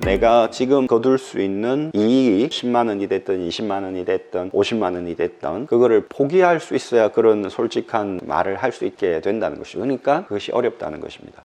내가 지금 거둘 수 있는 이익이 10만 원이 됐든 20만 원이 됐든 50만 원이 됐든 그거를 포기할 수 있어야 그런 솔직한 말을 할 수 있게 된다는 것이죠. 그러니까 그것이 어렵다는 것입니다.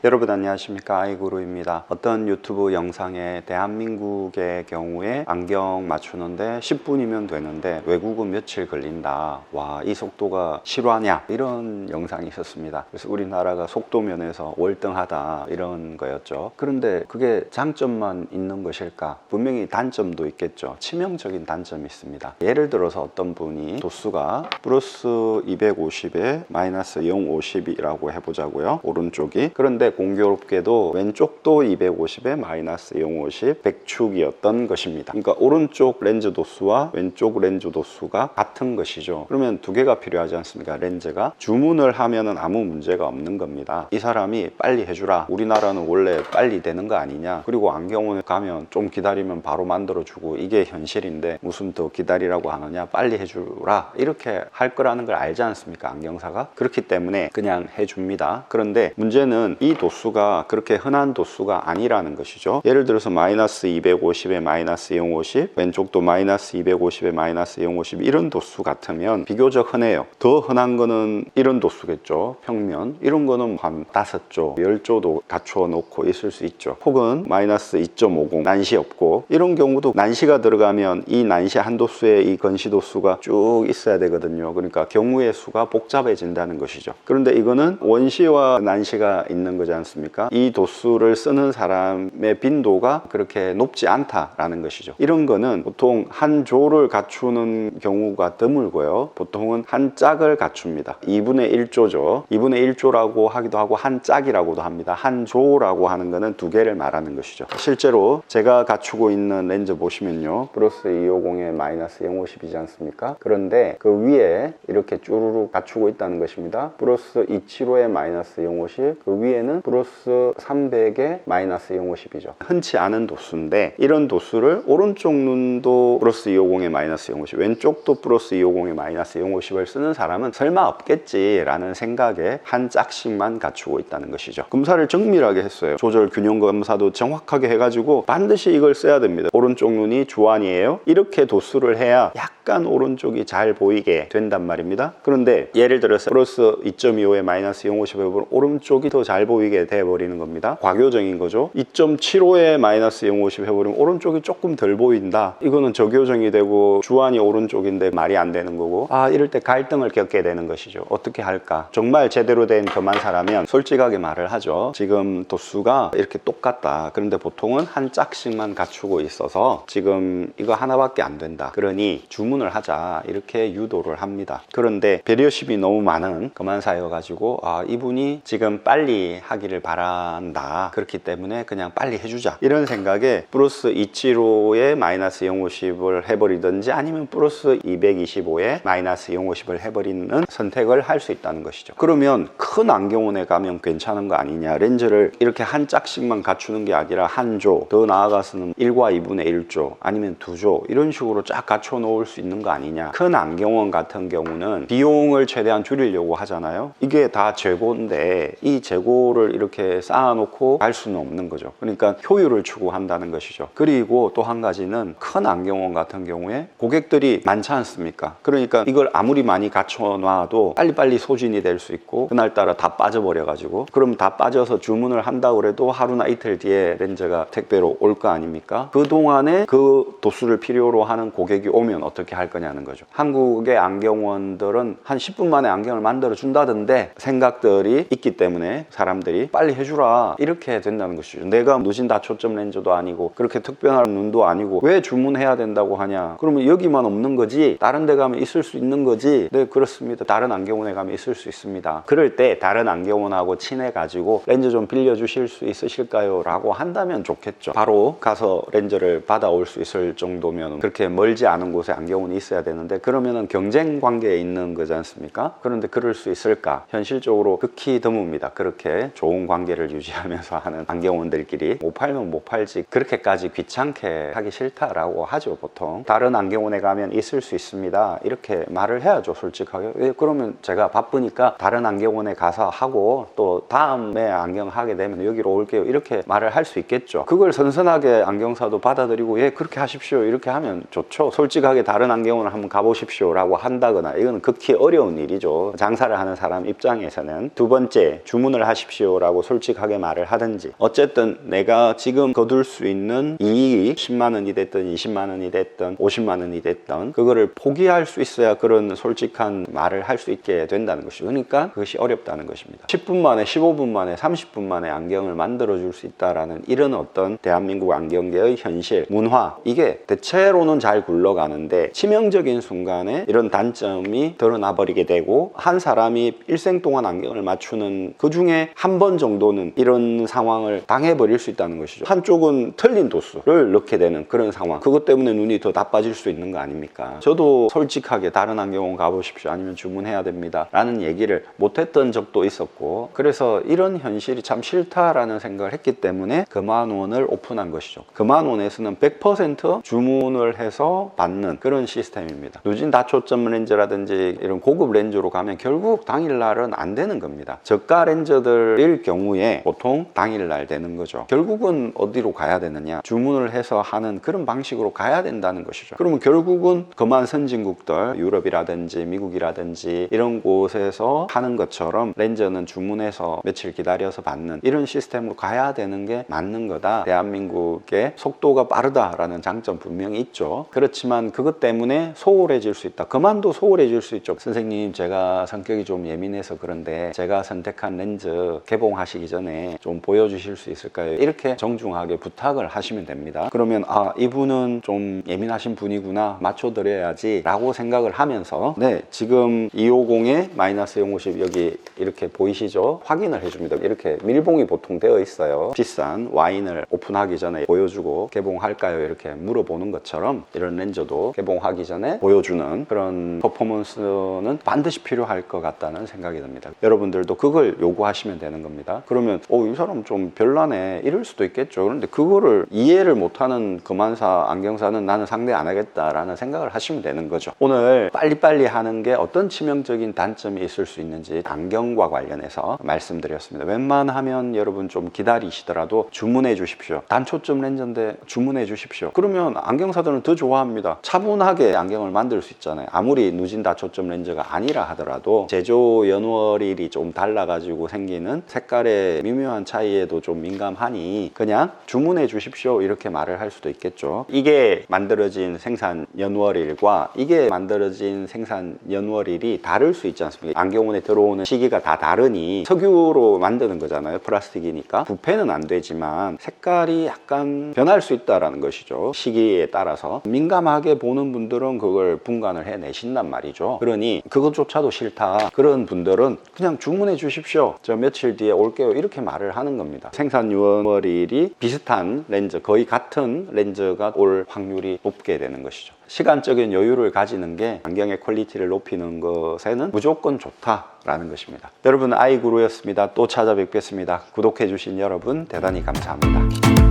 여러분 안녕하십니까, 아이구루입니다. 어떤 유튜브 영상에 대한민국의 경우에 안경 맞추는데 10분이면 되는데 외국은 며칠 걸린다, 와 이 속도가 실화냐, 이런 영상이 있었습니다. 그래서 우리나라가 속도 면에서 월등하다 이런 거였죠. 그런데 그게 장점만 있는 것일까? 분명히 단점도 있겠죠. 치명적인 단점이 있습니다. 예를 들어서 어떤 분이 도수가 플러스 250에 마이너스 050이라고 해보자고요, 오른쪽이. 그런데 공교롭게도 왼쪽도 250에 마이너스 050 백축이었던 것입니다. 그러니까 오른쪽 렌즈 도수와 왼쪽 렌즈 도수가 같은 것이죠. 그러면 두 개가 필요하지 않습니까? 렌즈가. 주문을 하면은 아무 문제가 없는 겁니다. 이 사람이 빨리 해주라, 우리나라는 원래 빨리 되는 거 아니냐, 그리고 안경원에 가면 좀 기다리면 바로 만들어주고 이게 현실인데 무슨 더 기다리라고 하느냐, 빨리 해주라, 이렇게 할 거라는 걸 알지 않습니까, 안경사가? 그렇기 때문에 그냥 해줍니다. 그런데 문제는 이 도수가 그렇게 흔한 도수가 아니라는 것이죠. 예를 들어서 마이너스 250에 마이너스 050, 왼쪽도 마이너스 250에 마이너스 050, 이런 도수 같으면 비교적 흔해요. 더 흔한 거는 이런 도수겠죠. 평면 이런 거는 한 5조, 10조도 갖추어 놓고 있을 수 있죠. 혹은 마이너스 2.50, 난시 없고, 이런 경우도 난시가 들어가면 이 난시 한 도수에 이 건시 도수가 쭉 있어야 되거든요. 그러니까 경우의 수가 복잡해진다는 것이죠. 그런데 이거는 원시와 난시가 있는 거지 않습니까? 이 도수를 쓰는 사람의 빈도가 그렇게 높지 않다라는 것이죠. 이런 거는 보통 한 조를 갖추는 경우가 드물고요, 보통은 한 짝을 갖춥니다. 2분의 1조죠. 2분의 1조라고 하기도 하고 한 짝이라고도 합니다. 한 조라고 하는 거는 두 개를 말하는 것이죠. 실제로 제가 갖추고 있는 렌즈 보시면요, 플러스 250에 마이너스 050이지 않습니까? 그런데 그 위에 이렇게 쭈루룩 갖추고 있다는 것입니다. 플러스 275에 마이너스 050, 그 위에는 플러스 300에 마이너스 050이죠. 흔치 않은 도수인데, 이런 도수를 오른쪽 눈도 플러스 250에 마이너스 050, 왼쪽도 플러스 250에 마이너스 050을 쓰는 사람은 설마 없겠지라는 생각에 한 짝씩만 갖추고 있다는 것이죠. 검사를 정밀하게 했어요. 조절 균형 검사도 정확하게 해가지고 반드시 이걸 써야 됩니다. 오른쪽 눈이 주안이에요. 이렇게 도수를 해야 약간 오른쪽이 잘 보이게 된단 말입니다. 그런데 예를 들어서 플러스 2.25에 마이너스 050에 보면 오른쪽이 더 잘 보이게 돼버리는 겁니다. 과교정인 거죠. 2.75에 마이너스 050 해버리면 오른쪽이 조금 덜 보인다, 이거는 저교정이 되고 주안이 오른쪽인데 말이 안 되는 거고, 이럴 때 갈등을 겪게 되는 것이죠. 어떻게 할까? 정말 제대로 된 검안사라면 솔직하게 말을 하죠. 지금 도수가 이렇게 똑같다, 그런데 보통은 한 짝씩만 갖추고 있어서 지금 이거 하나밖에 안 된다, 그러니 주문을 하자, 이렇게 유도를 합니다. 그런데 배려심이 너무 많은 검안사여가지고 이분이 지금 빨리 하기를 바란다, 그렇기 때문에 그냥 빨리 해주자, 이런 생각에 플러스 275에 마이너스 050을 해버리든지 아니면 플러스 225에 마이너스 050을 해버리는 선택을 할 수 있다는 것이죠. 그러면 큰 안경원에 가면 괜찮은 거 아니냐, 렌즈를 이렇게 한 짝씩만 갖추는 게 아니라 한 조, 더 나아가서는 1과 2분의 1조 아니면 2조 이런 식으로 쫙 갖춰 놓을 수 있는 거 아니냐. 큰 안경원 같은 경우는 비용을 최대한 줄이려고 하잖아요. 이게 다 재고인데 이 재고를 이렇게 쌓아놓고 갈 수는 없는 거죠. 그러니까 효율을 추구한다는 것이죠. 그리고 또 한 가지는 큰 안경원 같은 경우에 고객들이 많지 않습니까? 그러니까 이걸 아무리 많이 갖춰놔도 빨리빨리 소진이 될 수 있고, 그날따라 다 빠져버려 가지고, 그럼 다 빠져서 주문을 한다고 그래도 하루나 이틀 뒤에 렌즈가 택배로 올 거 아닙니까? 그동안에 그 도수를 필요로 하는 고객이 오면 어떻게 할 거냐는 거죠. 한국의 안경원들은 한 10분 만에 안경을 만들어 준다던데 생각들이 있기 때문에 사람들이 빨리 해주라, 이렇게 된다는 것이죠. 내가 무진 다초점 렌즈도 아니고 그렇게 특별한 눈도 아니고 왜 주문해야 된다고 하냐, 그러면 여기만 없는 거지 다른 데 가면 있을 수 있는 거지. 네, 그렇습니다. 다른 안경원에 가면 있을 수 있습니다. 그럴 때 다른 안경원하고 친해 가지고 렌즈 좀 빌려주실 수 있으실까요? 라고 한다면 좋겠죠. 바로 가서 렌즈를 받아올 수 있을 정도면, 그렇게 멀지 않은 곳에 안경원이 안경원이 있어야 되는데 그러면은 경쟁 관계에 있는 거지 않습니까? 그런데 그럴 수 있을까? 현실적으로 극히 드뭅니다. 그렇게 좋은 관계를 유지하면서 하는 안경원들끼리 못 팔면 못 팔지 그렇게까지 귀찮게 하기 싫다라고 하죠. 보통 다른 안경원에 가면 있을 수 있습니다 이렇게 말을 해야죠. 솔직하게. 왜? 그러면 제가 바쁘니까 다른 안경원에 가서 하고 또 다음에 안경 하게 되면 여기로 올게요 이렇게 말을 할 수 있겠죠. 그걸 선선하게 안경사도 받아들이고 예 그렇게 하십시오 이렇게 하면 좋죠. 솔직하게 다른 안경원을 한번 가보십시오 라고 한다거나 이거는 극히 어려운 일이죠. 장사를 하는 사람 입장에서는. 두 번째, 주문을 하십시오 라고 솔직하게 말을 하든지. 어쨌든 내가 지금 거둘 수 있는 이익이 10만 원이 됐든 20만 원이 됐든 50만 원이 됐든 그거를 포기할 수 있어야 그런 솔직한 말을 할 수 있게 된다는 것이죠. 그러니까 그것이 어렵다는 것입니다. 10분 만에 15분 만에 30분 만에 안경을 만들어 줄 수 있다라는 이런 어떤 대한민국 안경계의 현실, 문화, 이게 대체로는 잘 굴러가는데 치명적인 순간에 이런 단점이 드러나 버리게 되고 한 사람이 일생 동안 안경을 맞추는 그 중에 한 번 정도는 이런 상황을 당해버릴 수 있다는 것이죠. 한쪽은 틀린 도수를 넣게 되는 그런 상황. 그것 때문에 눈이 더 나빠질 수 있는 거 아닙니까? 저도 솔직하게 다른 안경원 가보십시오 아니면 주문해야 됩니다 라는 얘기를 못했던 적도 있었고 그래서 이런 현실이 참 싫다라는 생각을 했기 때문에 금환원을 오픈한 것이죠. 금환원에서는 100% 주문을 해서 받는 그런 시스템입니다. 누진 다초점 렌즈라든지 이런 고급 렌즈로 가면 결국 당일날은 안 되는 겁니다. 저가 렌즈들일 경우에 보통 당일날 되는 거죠. 결국은 어디로 가야 되느냐? 주문을 해서 하는 그런 방식으로 가야 된다는 것이죠. 그러면 결국은 금한 선진국들 유럽이라든지 미국이라든지 이런 곳에서 하는 것처럼 렌즈는 주문해서 며칠 기다려서 받는 이런 시스템으로 가야 되는 게 맞는 거다. 대한민국의 속도가 빠르다라는 장점 분명히 있죠. 그렇지만 그것 때문에 소홀해질 수 있다. 그만도 소홀해질 수 있죠. 선생님 제가 성격이 좀 예민해서 그런데 제가 선택한 렌즈 개봉하시기 전에 좀 보여주실 수 있을까요? 이렇게 정중하게 부탁을 하시면 됩니다. 그러면 아 이분은 좀 예민하신 분이구나 맞춰드려야지 라고 생각을 하면서 네 지금 250에 마이너스 050 여기 이렇게 보이시죠? 확인을 해줍니다. 이렇게 밀봉이 보통 되어 있어요. 비싼 와인을 오픈하기 전에 보여주고 개봉할까요? 이렇게 물어보는 것처럼 이런 렌즈도 개봉하기 전에 보여주는 그런 퍼포먼스는 반드시 필요할 것 같다는 생각이 듭니다. 여러분들도 그걸 요구하시면 되는 겁니다. 그러면 이 사람 좀 별나네 이럴 수도 있겠죠. 그런데 그거를 이해를 못하는 금환사 안경사는 나는 상대 안 하겠다라는 생각을 하시면 되는 거죠. 오늘 빨리빨리 하는 게 어떤 치명적인 단점이 있을 수 있는지 안경과 관련해서 말씀드렸습니다. 웬만하면 여러분 좀 기다리시더라도 주문해 주십시오. 단초점 렌즈인데 주문해 주십시오. 그러면 안경사들은 더 좋아합니다. 차분하게 안경을 만들 수 있잖아요. 아무리 누진 다초점 렌즈가 아니라 하더라도 제조 연월일이 좀 달라가지고 생기는 색깔의 미묘한 차이에도 좀 민감하니 그냥 주문해 주십시오 이렇게 말을 할 수도 있겠죠. 이게 만들어진 생산 연월일과 이게 만들어진 생산 연월일이 다를 수 있지 않습니까? 안경원에 들어오는 시기가 다 다르니 석유로 만드는 거잖아요. 플라스틱이니까 부패는 안 되지만 색깔이 약간 변할 수 있다라는 것이죠. 시기에 따라서 민감하게 보는 분들은 그걸 분간을 해내신단 말이죠. 그러니 그것조차도 싫다 그런 분들은 그냥 주문해 주십시오 저 며칠 뒤에 올게요 이렇게 말을 하는 겁니다. 생산 연월일이 비슷한 렌즈 거의 같은 렌즈가 올 확률이 높게 되는 것이죠. 시간적인 여유를 가지는 게 안경의 퀄리티를 높이는 것에는 무조건 좋다라는 것입니다. 여러분 아이구루였습니다. 또 찾아뵙겠습니다. 구독해 주신 여러분 대단히 감사합니다.